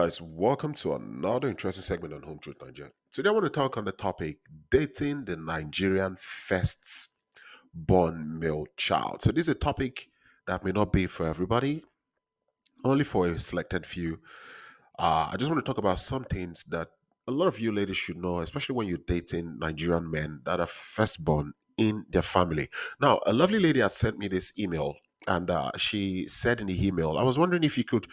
guys, welcome to another interesting segment on Home Truth Nigeria. Today I want to talk on the topic dating the Nigerian first born male child. So this is a topic that may not be for everybody, only for a selected few. I just want to talk about some things that a lot of you ladies should know, especially when you're dating Nigerian men that are firstborn in their family. Now, a lovely lady had sent me this email, and she said in the email, I was wondering if you could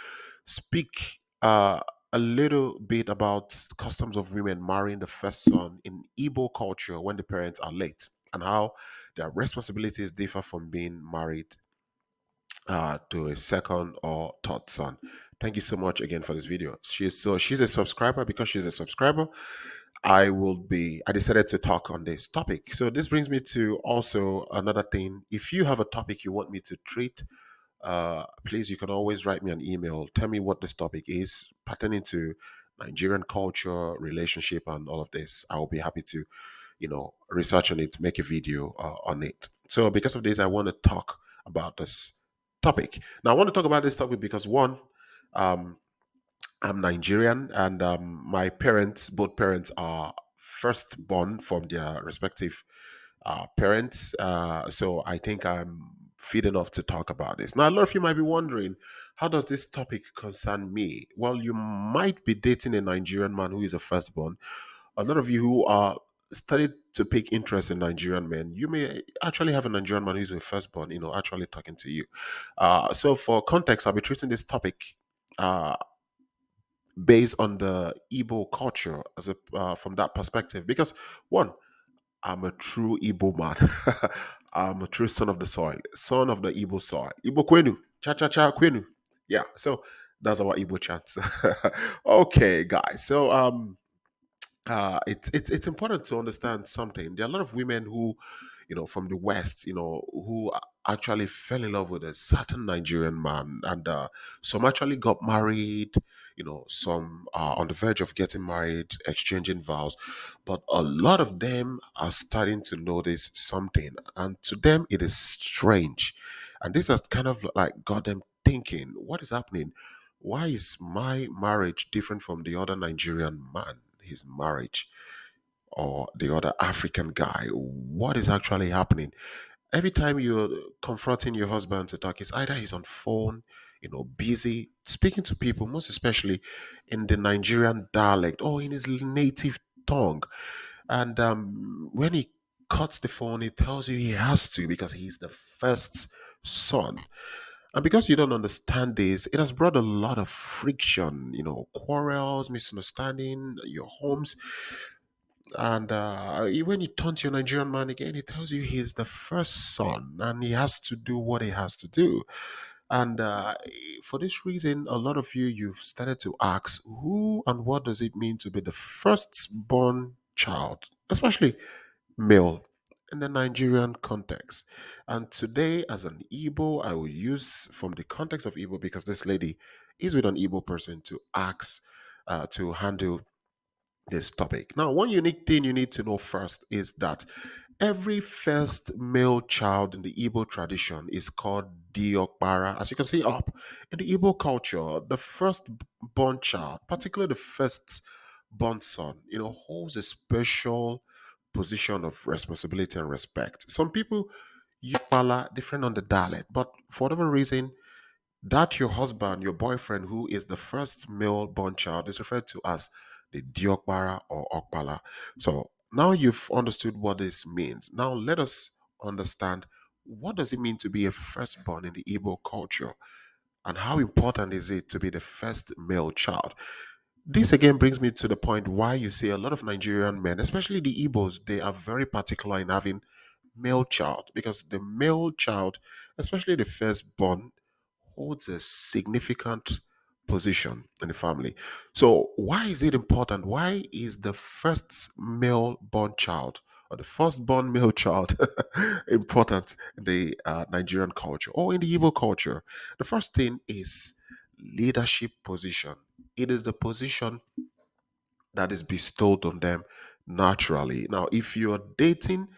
speak a little bit about customs of women marrying the first son in Igbo culture when the parents are late, and how their responsibilities differ from being married to a second or third son. Thank you so much again for this video. She's a subscriber. Because she's a subscriber, I decided to talk on this topic. So this brings me to also another thing. If you have a topic you want me to treat, please, you can always write me an email. Tell me what this topic is pertaining to Nigerian culture, relationship, and all of this. I will be happy to, research on it, make a video on it. So because of this, I want to talk about this topic. Now, I want to talk about this topic because one, um, I'm Nigerian, and my parents, both parents, are firstborn from their respective parents. So I think I'm fit enough to talk about this. Now, a lot of you might be wondering, how does this topic concern me? Well, you might be dating a Nigerian man who is a firstborn. A lot of you who are started to pick interest in Nigerian men, you may actually have a Nigerian man who is a firstborn, actually talking to you. So for context, I'll be treating this topic uh, based on the Igbo culture as a from that perspective. Because one, I'm a true Igbo man. I'm a true son of the soil, son of the Igbo soil. Igbo kwenu, cha cha cha kwenu. Yeah, so that's our Igbo chants. Okay, guys. So it's important to understand something. There are a lot of women who, from the West, who actually fell in love with a certain Nigerian man, and some actually got married. Some are on the verge of getting married, exchanging vows, but a lot of them are starting to notice something, and to them it is strange, and this has kind of like got them thinking, what is happening? Why is my marriage different from the other Nigerian man, his marriage, or the other African guy? What is actually happening? Every time you're confronting your husband to talk, it's either he's on phone, busy speaking to people, most especially in the Nigerian dialect or in his native tongue. And when he cuts the phone, he tells you he has to because he's the first son. And because you don't understand this, it has brought a lot of friction, quarrels, misunderstanding, your homes. And when you turn to your Nigerian man again, he tells you he's the first son and he has to do what he has to do. And for this reason, a lot of you've started to ask, who and what does it mean to be the firstborn child, especially male, in the Nigerian context? And today, as an Igbo, I will use from the context of Igbo because this lady is with an Igbo person to ask, to handle this topic. Now, one unique thing you need to know first is that every first male child in the Igbo tradition is called Diokbara. As you can see up in the Igbo culture, the first born child, particularly the first born son, holds a special position of responsibility and respect. Some people use Pala different on the dialect, but for whatever reason, that your husband, your boyfriend, who is the first male born child, is referred to as the Diokbara or Okpala. So now you've understood what this means. Now let us understand, what does it mean to be a firstborn in the Igbo culture, and how important is it to be the first male child? This again brings me to the point why you see a lot of Nigerian men, especially the Igbos, they are very particular in having male child, because the male child, especially the firstborn, holds a significant position in the family. So, why is it important? Why is the first male born child or the firstborn male child important in the Nigerian culture or in the Igbo culture? The first thing is leadership position. It is the position that is bestowed on them naturally. Now, if you're dating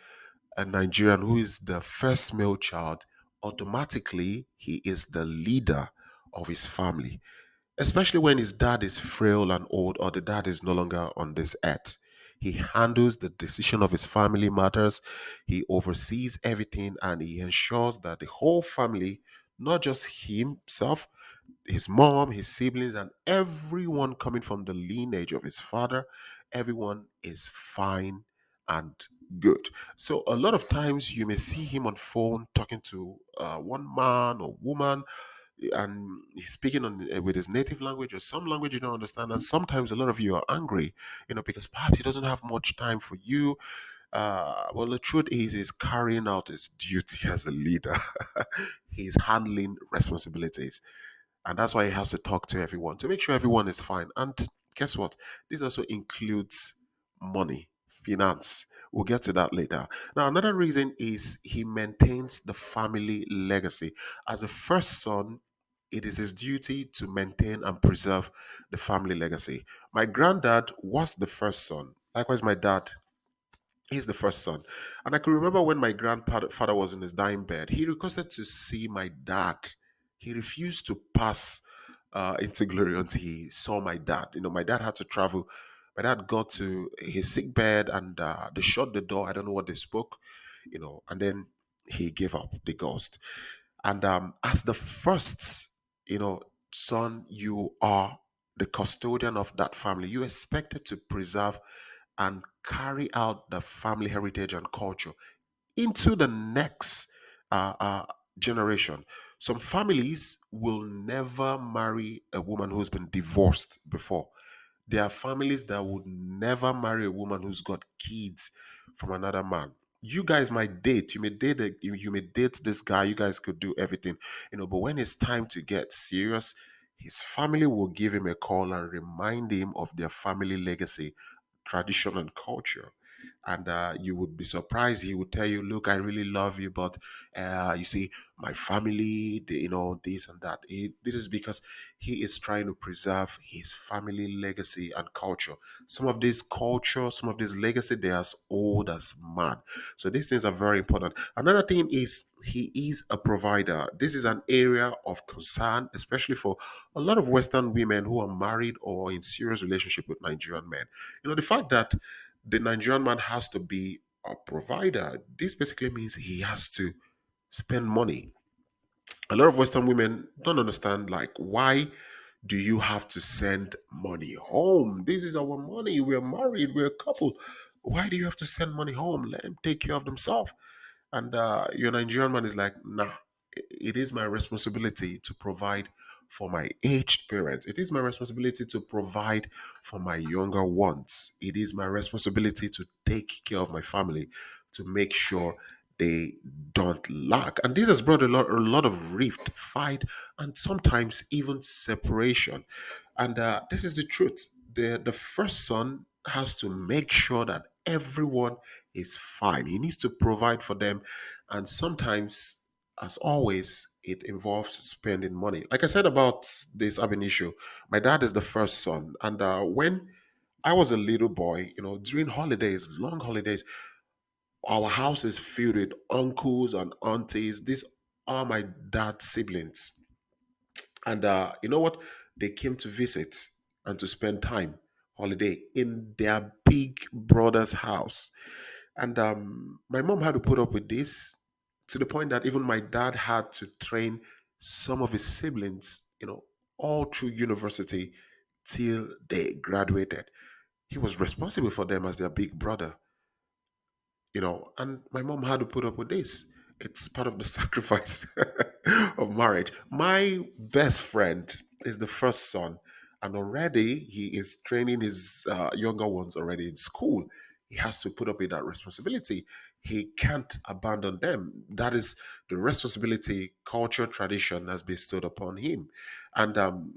a Nigerian who is the first male child, automatically he is the leader of his family. especially when his dad is frail and old or the dad is no longer on this earth. He handles the decision of his family matters, he oversees everything, and he ensures that the whole family, not just himself, his mom, his siblings, and everyone coming from the lineage of his father, everyone is fine and good. So a lot of times you may see him on phone talking to one man or woman, and he's speaking on with his native language or some language you don't understand, and sometimes a lot of you are angry, because perhaps he doesn't have much time for you. Well, the truth is he's carrying out his duty as a leader. He's handling responsibilities, and that's why he has to talk to everyone to make sure everyone is fine. And guess what? This also includes money, finance. We'll get to that later. Now, another reason is he maintains the family legacy. As a first son, it is his duty to maintain and preserve the family legacy. My granddad was the first son. Likewise, my dad, he's the first son. And I can remember when my grandfather was in his dying bed, he requested to see my dad. He refused to pass into glory until he saw my dad. My dad had to travel. My dad got to his sick bed, and they shut the door. I don't know what they spoke, and then he gave up the ghost. And as the first, son, you are the custodian of that family. You expected to preserve and carry out the family heritage and culture into the next generation. Some families will never marry a woman who's been divorced before. There are families that would never marry a woman who's got kids from another man. You guys might date. You may date this guy. You guys could do everything, But when it's time to get serious, his family will give him a call and remind him of their family legacy, tradition, and culture. And you would be surprised. He would tell you, "Look, I really love you, but you see, my family, this and that." This is because he is trying to preserve his family legacy and culture. Some of this culture, some of this legacy, they're as old as man. So these things are very important. Another thing is he is a provider. This is an area of concern, especially for a lot of Western women who are married or in serious relationship with Nigerian men. The fact that the Nigerian man has to be a provider, this basically means he has to spend money. A lot of Western women don't understand, like, why do you have to send money home? This is our money. We're married, we're a couple. Why do you have to send money home? Let them take care of themselves. And your Nigerian man is like, nah, it is my responsibility to provide for my aged parents. It is my responsibility to provide for my younger ones. It is my responsibility to take care of my family, to make sure they don't lack. And this has brought a lot of rift, fight, and sometimes even separation. And this is the truth. The first son has to make sure that everyone is fine. He needs to provide for them. And sometimes, as always, it involves spending money. Like I said about this ab initio, my dad is the first son. And when I was a little boy, during holidays, long holidays, our house is filled with uncles and aunties. These are my dad's siblings. And you know what? They came to visit and to spend time, holiday, in their big brother's house. And my mom had to put up with this to the point that even my dad had to train some of his siblings, all through university till they graduated. He was responsible for them as their big brother, and my mom had to put up with this. It's part of the sacrifice of marriage. My best friend is the first son, and already he is training his younger ones already in school. He has to put up with that responsibility. He can't abandon them. That is the responsibility culture tradition has bestowed upon him. And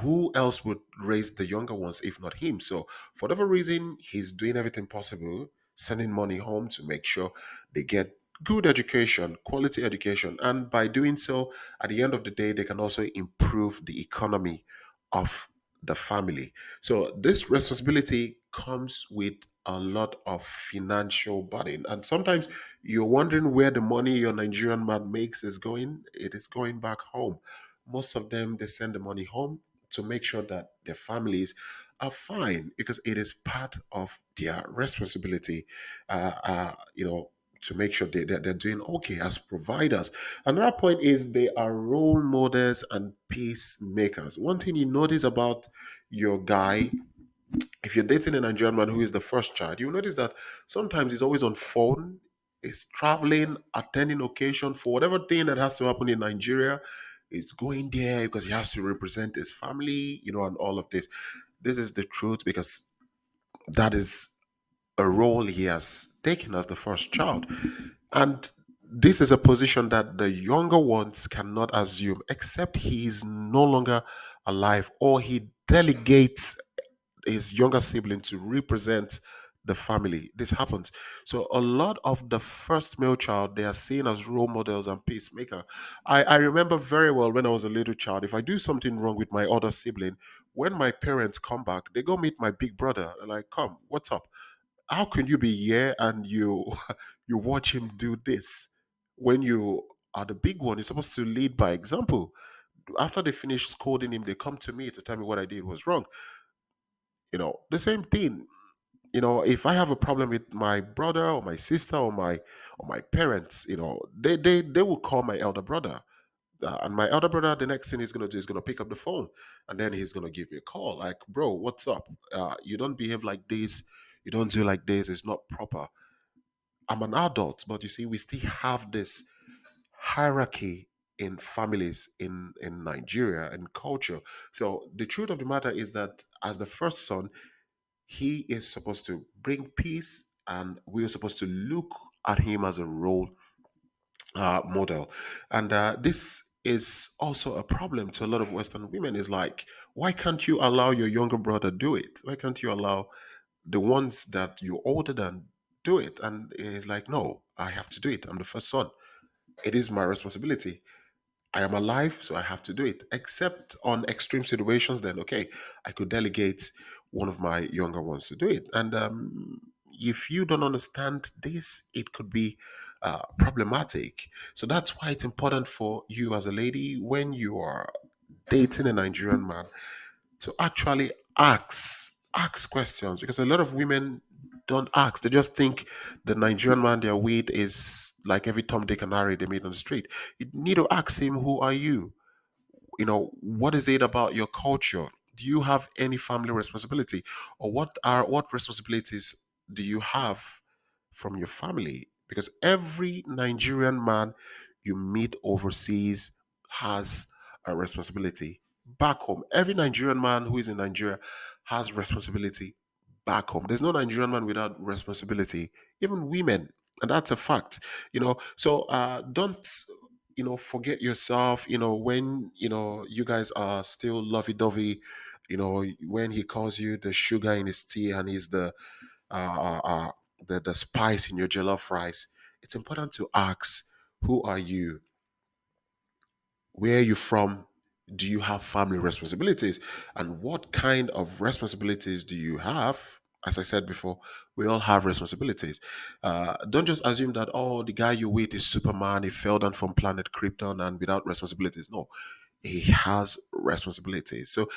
who else would raise the younger ones if not him? So, for whatever reason, he's doing everything possible, sending money home to make sure they get good education, quality education. And by doing so, at the end of the day, they can also improve the economy of the family. So, this responsibility comes with a lot of financial burden. And sometimes you're wondering where the money your Nigerian man makes is going. It is going back home. most of them they send the money home to make sure that their families are fine because it is part of their responsibility. To make sure they're doing okay as providers. Another point is they are role models and peacemakers. One thing you notice about your guy, if you're dating a Nigerian man who is the first child, you'll notice that sometimes he's always on phone, he's traveling, attending occasion for whatever thing that has to happen in Nigeria. He's going there because he has to represent his family, and all of this. This is the truth because that is a role he has taken as the first child. And this is a position that the younger ones cannot assume, except he is no longer alive or he delegates his younger sibling to represent the family. This happens. So a lot of the first male child, they are seen as role models and peacemaker. I remember very well when I was a little child, if I do something wrong with my other sibling, when my parents come back, they go meet my big brother. They're like, come, what's up? How can you be here and you you watch him do this? When you are the big one, you're supposed to lead by example. After they finish scolding him, they come to me to tell me what I did was wrong. The same thing. If I have a problem with my brother or my sister or my parents, they will call my elder brother. And my elder brother, the next thing he's gonna do is gonna pick up the phone, and then he's gonna give me a call, like, bro, what's up? You don't behave like this. You don't do like this. It's not proper. I'm an adult, but you see, we still have this hierarchy in families in Nigeria and culture. So the truth of the matter is that as the first son, he is supposed to bring peace, and we're supposed to look at him as a role model. And this is also a problem to a lot of Western women. Is like, why can't you allow your younger brother do it? Why can't you allow the ones that you're older than do it? And it's like, no, I have to do it. I'm the first son. It is my responsibility. I am alive, so I have to do it. Except on extreme situations, then okay, I could delegate one of my younger ones to do it. And if you don't understand this, it could be problematic. So that's why it's important for you as a lady when you are dating a Nigerian man to actually ask questions, because a lot of women don't ask. They just think the Nigerian man they're with is like every Tom, Dick, and Harry they meet on the street. You need to ask him, who are you? What is it about your culture? Do you have any family responsibility, or what responsibilities do you have from your family? Because every Nigerian man you meet overseas has a responsibility back home. Every Nigerian man who is in Nigeria has responsibility back home. There's no Nigerian man without responsibility, even women, and that's a fact. So don't forget yourself. When you guys are still lovey-dovey. When he calls you the sugar in his tea and he's uh, uh, the spice in your jollof rice, it's important to ask, who are you? Where are you from? Do you have family responsibilities? And what kind of responsibilities do you have? As I said before, we all have responsibilities. Don't just assume that, oh, the guy you with is Superman, he fell down from planet Krypton and without responsibilities. No, he has responsibilities. So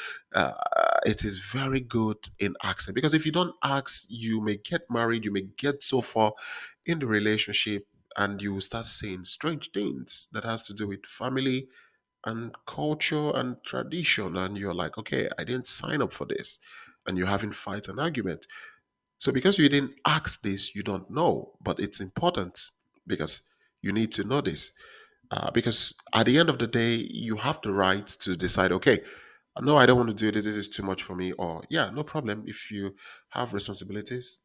it is very good in asking, because if you don't ask, you may get married, you may get so far in the relationship, and you will start saying strange things that has to do with family and culture and tradition, and you're like, okay, I didn't sign up for this, and you're having fight and argument. So because you didn't ask this, you don't know, but it's important because you need to know this. Because at the end of the day, you have the right to decide, okay, no, I don't want to do this. This is too much for me. Or, yeah, no problem. If you have responsibilities,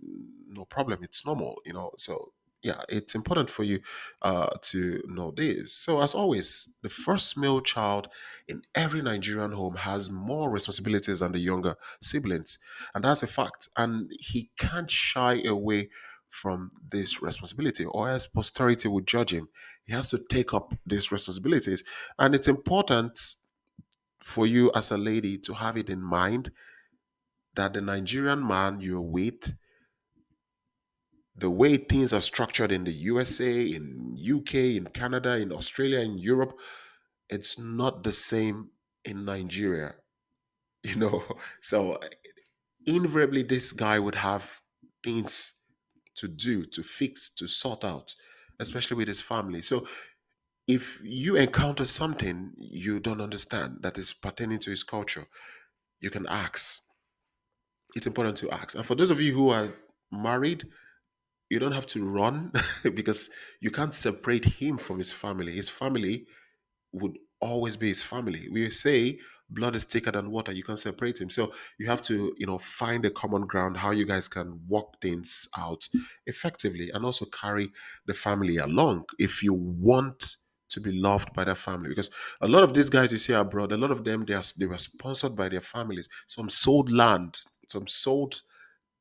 no problem. It's normal. So, yeah, it's important for you to know this. So, as always, the first male child in every Nigerian home has more responsibilities than the younger siblings. And that's a fact. And he can't shy away from this responsibility, or else posterity would judge him. He has to take up these responsibilities. And it's important for you as a lady to have it in mind that the Nigerian man you're with, the way things are structured in the USA, in UK, in Canada, in Australia, in Europe, It's not the same in Nigeria, you know. So invariably, this guy would have things to do, to fix, to sort out, especially with his family. So if you encounter something you don't understand that is pertaining to his culture, you can ask. It's important to ask. And for those of you who are married, you don't have to run because you can't separate him from his family. His family would always be his family. We say blood is thicker than water. You can separate him. So you have to, find a common ground how you guys can work things out effectively and also carry the family along if you want to be loved by their family. Because a lot of these guys you see abroad, a lot of them they were sponsored by their families. Some sold land, some sold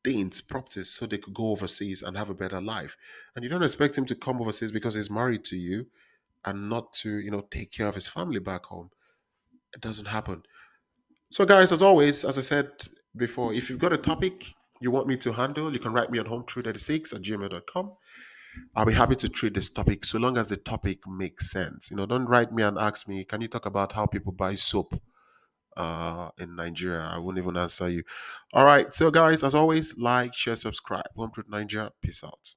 things, properties, so they could go overseas and have a better life. And you don't expect him to come overseas because he's married to you and not to, take care of his family back home. It doesn't happen. So, guys, as always, as I said before, if you've got a topic you want me to handle, you can write me on home336@gmail.com. I'll be happy to treat this topic so long as the topic makes sense. Don't write me and ask me, can you talk about how people buy soap in Nigeria? I won't even answer you. All right. So, guys, as always, like, share, subscribe. Home Truth Nigeria. Peace out.